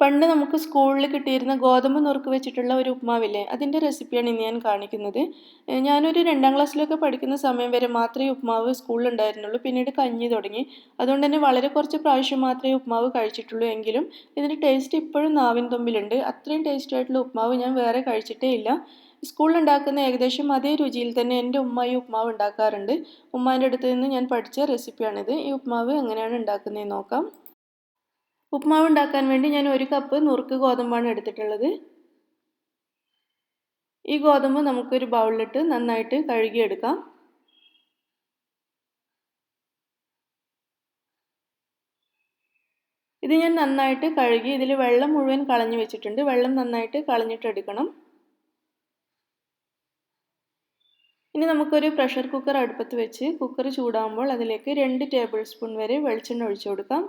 പണ്ട് നമുക്ക് സ്കൂളിൽ കിട്ടിയിരുന്ന ഗോതമ്പ് നുറുക്ക് വെച്ചിട്ടുള്ള ഒരു ഉപ്മാവില്ലേ, അതിൻ്റെ റെസിപ്പിയാണ് ഇന്ന് ഞാൻ കാണിക്കുന്നത്. ഞാനൊരു 2ാം ക്ലാസ്സിലൊക്കെ പഠിക്കുന്ന സമയം വരെ മാത്രമേ ഈ ഉപ്മാവ് സ്കൂളിൽ ഉണ്ടായിരുന്നുള്ളൂ. പിന്നീട് കഞ്ഞി തുടങ്ങി. അതുകൊണ്ട് തന്നെ വളരെ കുറച്ച് പ്രാവശ്യം മാത്രമേ ഉപ്മാവ് കഴിച്ചിട്ടുള്ളൂ. എങ്കിലും ഇതിൻ്റെ ടേസ്റ്റ് ഇപ്പോഴും നാവിൻ തുമ്പിലുണ്ട്. അത്രയും ടേസ്റ്റ് ആയിട്ടുള്ള ഉപ്മാവ് ഞാൻ വേറെ കഴിച്ചിട്ടേ ഇല്ല. സ്കൂളിൽ ഉണ്ടാക്കുന്ന ഏകദേശം അതേ രുചിയിൽ തന്നെ എൻ്റെ ഉമ്മ ഈ ഉപ്മാവ് ഉണ്ടാക്കാറുണ്ട്. ഉമ്മാൻ്റെ അടുത്ത് നിന്ന് ഞാൻ പഠിച്ച റെസിപ്പിയാണിത്. ഈ ഉപ്മാവ് എങ്ങനെയാണ് ഉണ്ടാക്കുന്നതെന്ന് നോക്കാം. ഉപ്മാവ് ഉണ്ടാക്കാൻ വേണ്ടി ഞാൻ 1 കപ്പ് നുറുക്ക് ഗോതമ്പാണ് എടുത്തിട്ടുള്ളത്. ഈ ഗോതമ്പ് നമുക്കൊരു ബൗളിലിട്ട് നന്നായിട്ട് കഴുകിയെടുക്കാം. ഇത് ഞാൻ നന്നായിട്ട് കഴുകി ഇതിൽ വെള്ളം മുഴുവൻ കളഞ്ഞു വെച്ചിട്ടുണ്ട്. വെള്ളം നന്നായിട്ട് കളഞ്ഞിട്ടെടുക്കണം. ഇനി നമുക്കൊരു പ്രഷർ കുക്കർ അടുപ്പത്ത് വെച്ച് കുക്കർ ചൂടാകുമ്പോൾ അതിലേക്ക് 2 ടേബിൾ സ്പൂൺ വരെ വെളിച്ചെണ്ണ ഒഴിച്ചു കൊടുക്കാം.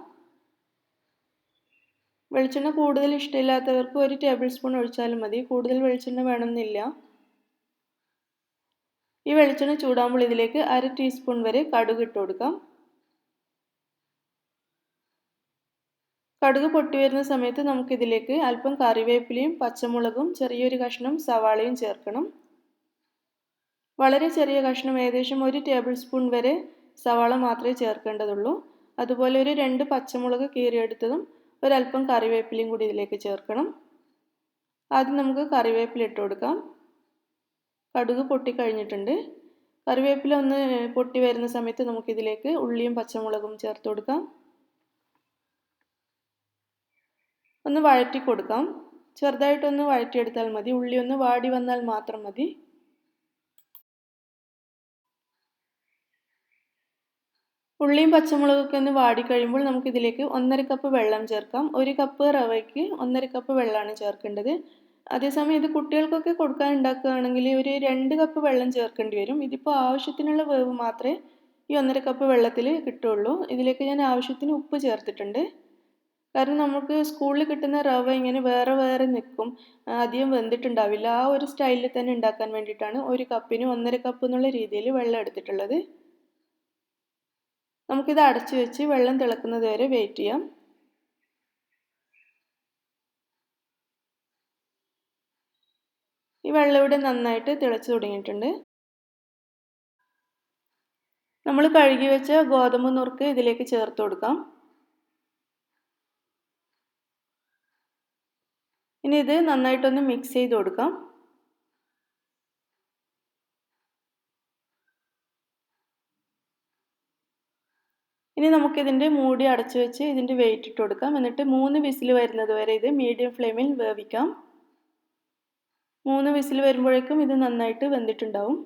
വെളിച്ചെണ്ണ കൂടുതൽ ഇഷ്ടമില്ലാത്തവർക്ക് 1 ടേബിൾ സ്പൂൺ ഒഴിച്ചാലും മതി. കൂടുതൽ വെളിച്ചെണ്ണ വേണമെന്നില്ല. ഈ വെളിച്ചെണ്ണ ചൂടാകുമ്പോൾ ഇതിലേക്ക് 1/2 ടീസ്പൂൺ വരെ കടുക് ഇട്ട് കൊടുക്കാം. കടുക് പൊട്ടി വരുന്ന സമയത്ത് നമുക്കിതിലേക്ക് അല്പം കറിവേപ്പിലയും പച്ചമുളകും ചെറിയൊരു കഷ്ണം സവാളയും ചേർക്കണം. വളരെ ചെറിയ കഷ്ണം, ഏകദേശം 1 ടേബിൾ സ്പൂൺ വരെ സവാള മാത്രമേ ചേർക്കേണ്ടതുള്ളൂ. അതുപോലെ ഒരു 2 പച്ചമുളക് കീറിയെടുത്തതും ഒരല്പം കറിവേപ്പിലയും കൂടി ഇതിലേക്ക് ചേർക്കണം. ആദ്യം നമുക്ക് കറിവേപ്പില ഇട്ട് കൊടുക്കാം. കടുക് പൊട്ടിക്കഴിഞ്ഞിട്ടുണ്ട്. കറിവേപ്പില ഒന്ന് പൊട്ടി വരുന്ന സമയത്ത് നമുക്കിതിലേക്ക് ഉള്ളിയും പച്ചമുളകും ചേർത്ത് കൊടുക്കാം. ഒന്ന് വഴറ്റി കൊടുക്കാം. ചെറുതായിട്ടൊന്ന് വഴറ്റിയെടുത്താൽ മതി. ഉള്ളി ഒന്ന് വാടി വന്നാൽ മാത്രം മതി. ഉള്ളിയും പച്ചമുളകൊക്കെ ഒന്ന് വാടിക്കഴിയുമ്പോൾ നമുക്കിതിലേക്ക് 1/2 കപ്പ് വെള്ളം ചേർക്കാം. 1 കപ്പ് റവയ്ക്ക് 1/2 കപ്പ് വെള്ളമാണ് ചേർക്കേണ്ടത്. അതേസമയം ഇത് കുട്ടികൾക്കൊക്കെ കൊടുക്കാൻ ഉണ്ടാക്കുകയാണെങ്കിൽ ഒരു 2 കപ്പ് വെള്ളം ചേർക്കേണ്ടി വരും. ഇതിപ്പോൾ ആവശ്യത്തിനുള്ള വേവ് മാത്രമേ ഈ 1/2 കപ്പ് വെള്ളത്തിൽ കിട്ടുള്ളൂ. ഇതിലേക്ക് ഞാൻ ആവശ്യത്തിന് ഉപ്പ് ചേർത്തിട്ടുണ്ട്. കാരണം നമുക്ക് സ്കൂളിൽ കിട്ടുന്ന റവ ഇങ്ങനെ വേറെ വേറെ നിൽക്കും, അധികം വെന്തിട്ടുണ്ടാവില്ല. ആ ഒരു സ്റ്റൈലിൽ തന്നെ ഉണ്ടാക്കാൻ വേണ്ടിയിട്ടാണ് 1 കപ്പിന് 1/2 കപ്പ് എന്നുള്ള രീതിയിൽ വെള്ളം എടുത്തിട്ടുള്ളത്. നമുക്കിത് അടച്ചു വെച്ച് വെള്ളം തിളക്കുന്നത് വരെ വെയിറ്റ് ചെയ്യാം. ഈ വെള്ളം ഇവിടെ നന്നായിട്ട് തിളച്ചു തുടങ്ങിയിട്ടുണ്ട്. നമ്മൾ കഴുകി വെച്ച ഗോതമ്പ് നുറുക്ക് ഇതിലേക്ക് ചേർത്ത് കൊടുക്കാം. ഇനി ഇത് നന്നായിട്ടൊന്ന് മിക്സ് ചെയ്ത് കൊടുക്കാം. ഇനി നമുക്കിതിൻ്റെ മൂടി അടച്ചു വെച്ച് ഇതിൻ്റെ വെയിറ്റ് ഇട്ട് കൊടുക്കാം. എന്നിട്ട് 3 വിസിൽ വരുന്നത് വരെ ഇത് മീഡിയം ഫ്ലെയിമിൽ വേവിക്കാം. 3 വിസിൽ വരുമ്പോഴേക്കും ഇത് നന്നായിട്ട് വെന്തിട്ടുണ്ടാവും.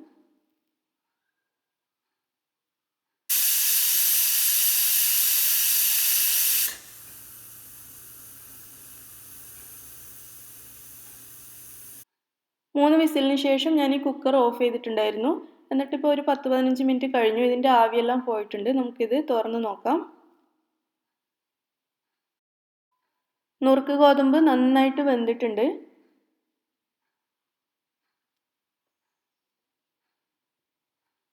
മൂന്ന് വിസിലിന് ശേഷം ഞാൻ ഈ കുക്കർ ഓഫ് ചെയ്തിട്ടുണ്ടായിരുന്നു. എന്നിട്ടിപ്പോൾ ഒരു 10-15 മിനിറ്റ് കഴിഞ്ഞു. ഇതിൻ്റെ ആവിയെല്ലാം പോയിട്ടുണ്ട്. നമുക്കിത് തുറന്ന് നോക്കാം. നുറുക്ക് ഗോതമ്പ് നന്നായിട്ട് വെന്തിട്ടുണ്ട്.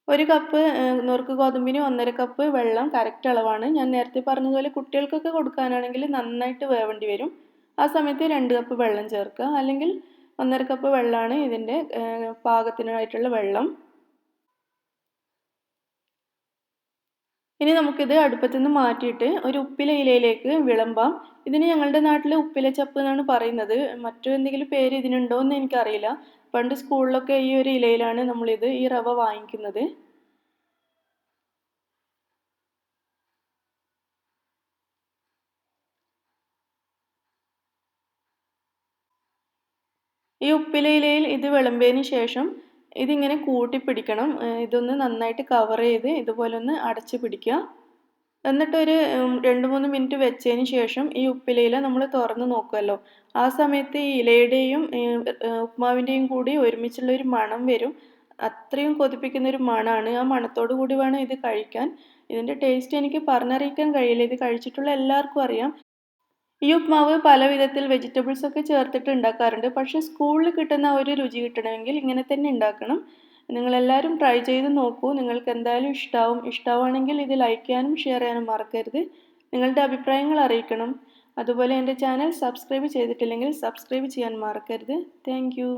ഒരു കപ്പ് നുറുക്ക് ഗോതമ്പിന് 1/2 കപ്പ് വെള്ളം കറക്റ്റ് അളവാണ്. ഞാൻ നേരത്തെ പറഞ്ഞതുപോലെ കുട്ടികൾക്കൊക്കെ കൊടുക്കാനാണെങ്കിൽ നന്നായിട്ട് വേവേണ്ടി വരും. ആ സമയത്ത് 2 കപ്പ് വെള്ളം ചേർക്കുക. അല്ലെങ്കിൽ 1/2 കപ്പ് വെള്ളമാണ് ഇതിൻ്റെ പാകത്തിനായിട്ടുള്ള വെള്ളം. ഇനി നമുക്കിത് അടുപ്പത്തു നിന്ന് മാറ്റിയിട്ട് ഒരു ഉപ്പില ഇലയിലേക്ക് വിളമ്പാം. ഇതിന് ഞങ്ങളുടെ നാട്ടിൽ ഉപ്പില ചപ്പ് എന്നാണ് പറയുന്നത്. മറ്റു എന്തെങ്കിലും പേര് ഇതിനുണ്ടോ എന്ന് എനിക്കറിയില്ല. പണ്ട് സ്കൂളിലൊക്കെ ഈ ഒരു ഇലയിലാണ് ഈ റവ വാങ്ങിക്കുന്നത്. ഈ ഉപ്പിലയിലയിൽ ഇത് വിളമ്പിയതിന് ശേഷം ഇതിങ്ങനെ കൂട്ടിപ്പിടിക്കണം. ഇതൊന്ന് നന്നായിട്ട് കവർ ചെയ്ത് ഇതുപോലെ ഒന്ന് അടച്ചു പിടിക്കുക. എന്നിട്ടൊരു 2-3 മിനിറ്റ് വെച്ചതിന് ശേഷം ഈ ഉപ്പിലയില നമ്മൾ തുറന്ന് നോക്കുമല്ലോ, ആ സമയത്ത് ഈ ഇലയുടെയും ഉപ്മാവിൻ്റെയും കൂടി ഒരുമിച്ചുള്ള ഒരു മണം വരും. അത്രയും കൊതിപ്പിക്കുന്ന ഒരു മണമാണ്. ആ മണത്തോടു കൂടി വേണം ഇത് കഴിക്കാൻ. ഇതിൻ്റെ ടേസ്റ്റ് എനിക്ക് പറഞ്ഞറിയിക്കാൻ കഴിയില്ല. ഇത് കഴിച്ചിട്ടുള്ള എല്ലാവർക്കും അറിയാം. ഈ ഉപ്മാവ് പല വിധത്തിൽ വെജിറ്റബിൾസ് ഒക്കെ ചേർത്തിട്ട് ഉണ്ടാക്കാറുണ്ട്. പക്ഷേ സ്കൂളിൽ കിട്ടുന്ന ഒരു രുചി കിട്ടണമെങ്കിൽ ഇങ്ങനെ തന്നെ ഉണ്ടാക്കണം. നിങ്ങളെല്ലാവരും ട്രൈ ചെയ്ത് നോക്കൂ. നിങ്ങൾക്ക് എന്തായാലും ഇഷ്ടമാവും. ഇഷ്ടമാണെങ്കിൽ ഇത് ലൈക്ക് ചെയ്യാനും ഷെയർ ചെയ്യാനും മറക്കരുത്. നിങ്ങളുടെ അഭിപ്രായങ്ങൾ അറിയിക്കണം. അതുപോലെ എൻ്റെ ചാനൽ സബ്സ്ക്രൈബ് ചെയ്തിട്ടില്ലെങ്കിൽ സബ്സ്ക്രൈബ് ചെയ്യാൻ മറക്കരുത്. Thank you.